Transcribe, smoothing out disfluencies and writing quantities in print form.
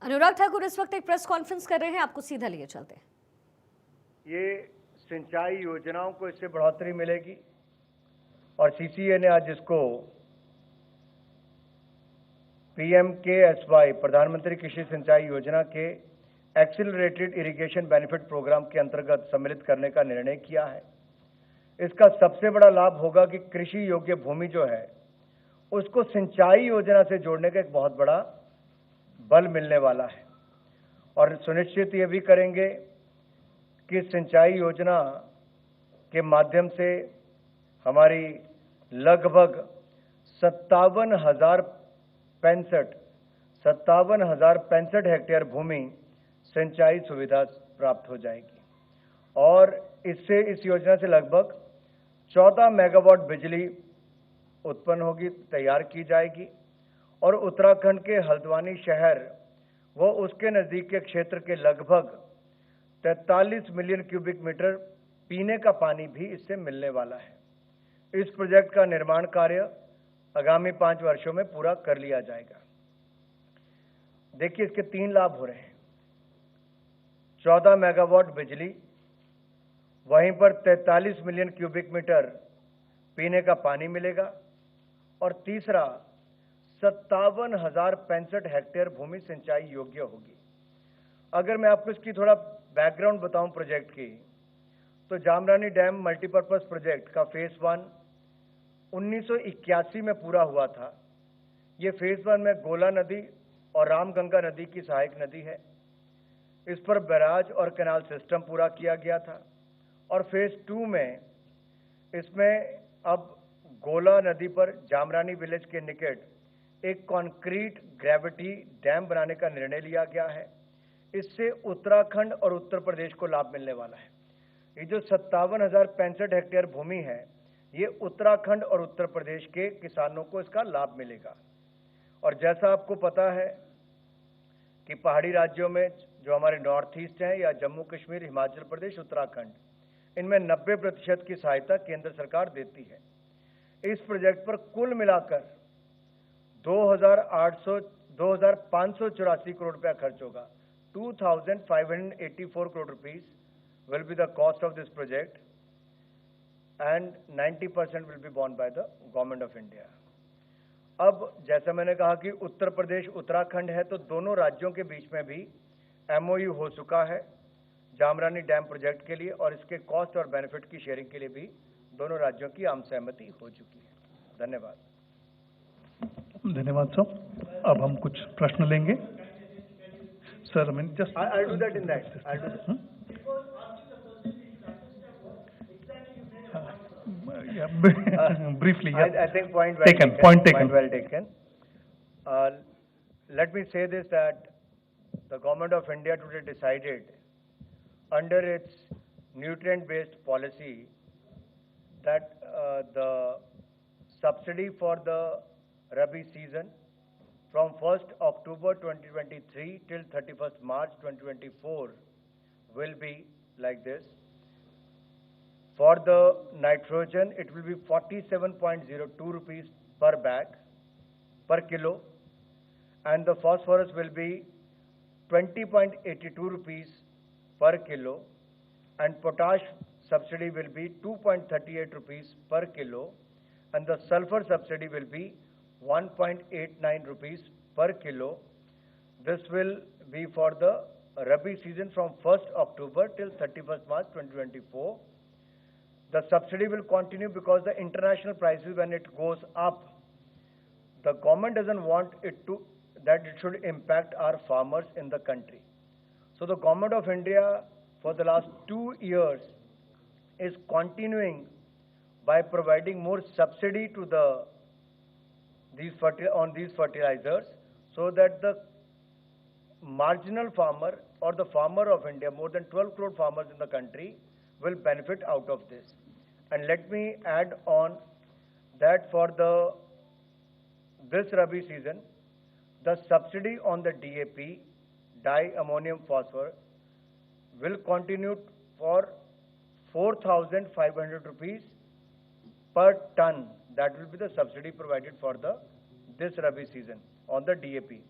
अनुराग ठाकुर इस वक्त एक प्रेस कॉन्फ्रेंस कर रहे हैं, आपको सीधा लिए चलते हैं। ये सिंचाई योजनाओं को इससे बढ़ोतरी मिलेगी और सीसीए ने आज इसको PMKSY प्रधानमंत्री कृषि सिंचाई योजना के एक्सिलरेटेड इरिगेशन बेनिफिट प्रोग्राम के अंतर्गत सम्मिलित करने का निर्णय किया है। इसका सबसे बड़ा लाभ होगा कि कृषि योग्य भूमि जो है उसको सिंचाई योजना से जोड़ने का एक बहुत बड़ा बल मिलने वाला है और सुनिश्चित ये भी करेंगे कि सिंचाई योजना के माध्यम से हमारी लगभग 57,065 हेक्टेयर भूमि सिंचाई सुविधा प्राप्त हो जाएगी और इससे इस योजना से लगभग 14 मेगावाट बिजली उत्पन्न होगी, तैयार की जाएगी और उत्तराखंड के हल्द्वानी शहर व उसके नजदीक के क्षेत्र के लगभग 43 मिलियन क्यूबिक मीटर पीने का पानी भी इससे मिलने वाला है। इस प्रोजेक्ट का निर्माण कार्य आगामी 5 वर्षों में पूरा कर लिया जाएगा। देखिए, इसके 3 लाभ हो रहे हैं। 14 मेगावाट बिजली, वहीं पर 43 मिलियन क्यूबिक मीटर पीने का पानी मिलेगा और तीसरा 57,065 हेक्टेयर भूमि सिंचाई योग्य होगी। अगर मैं आपको इसकी थोड़ा बैकग्राउंड बताऊं प्रोजेक्ट की, तो जामरानी डैम मल्टीपर्पज प्रोजेक्ट का फेज 1 1981 में पूरा हुआ था। ये फेज 1 में गोला नदी और रामगंगा नदी की सहायक नदी है। इस पर बैराज और कैनाल सिस्टम पूरा किया गया था और फेज 2 में इसमें अब गोला नदी पर जामरानी विलेज के निकट एक कॉन्क्रीट ग्रेविटी डैम बनाने का निर्णय लिया गया है। इससे उत्तराखंड और उत्तर प्रदेश को लाभ मिलने वाला है। ये जो 57,065 हेक्टेयर भूमि है, ये उत्तराखंड और उत्तर प्रदेश के किसानों को इसका लाभ मिलेगा। और जैसा आपको पता है कि पहाड़ी राज्यों में जो हमारे नॉर्थ ईस्ट हैं या जम्मू कश्मीर, हिमाचल प्रदेश, उत्तराखंड, इनमें 90% की सहायता केंद्र सरकार देती है। इस प्रोजेक्ट पर कुल मिलाकर 2,584 करोड़ रुपया खर्च होगा। 2,584 crore rupees will be the cost of this project and 90% will be borne by the government of India. अब जैसा मैंने कहा कि उत्तर प्रदेश उत्तराखंड है, तो दोनों राज्यों के बीच में भी MOU हो चुका है जामरानी डैम प्रोजेक्ट के लिए और इसके कॉस्ट और बेनिफिट की शेयरिंग के लिए भी दोनों राज्यों की आम सहमति हो चुकी है। धन्यवाद। धन्यवाद सर। अब हम कुछ प्रश्न लेंगे। सर, मैं just I'll do that in that. I'll do that. Briefly, yes. I think point well taken. taken. Point taken. Point well taken. Let me say this, that the government of India today decided under its nutrient-based policy that the subsidy for the Rabi season from 1st October 2023 till 31st March 2024 will be like this. For the nitrogen, it will be 47.02 rupees per bag, per kilo, and the phosphorus will be 20.82 rupees per kilo, and potash subsidy will be 2.38 rupees per kilo, and the sulfur subsidy will be 1.89 rupees per kilo. This will be for the Rabi season from 1st October till 31st March 2024. The subsidy will continue because the international prices, when it goes up, the government doesn't want that it should impact our farmers in the country. So the government of India for the last 2 years is continuing by providing more subsidy to these fertilizers, so that the marginal farmer or the farmer of India, more than 12 crore farmers in the country, will benefit out of this. And let me add on that for this Rabi season, the subsidy on the DAP, diammonium phosphate, will continue for 4,500 rupees per ton. That will be the subsidy provided for this Rabi season on the DAP.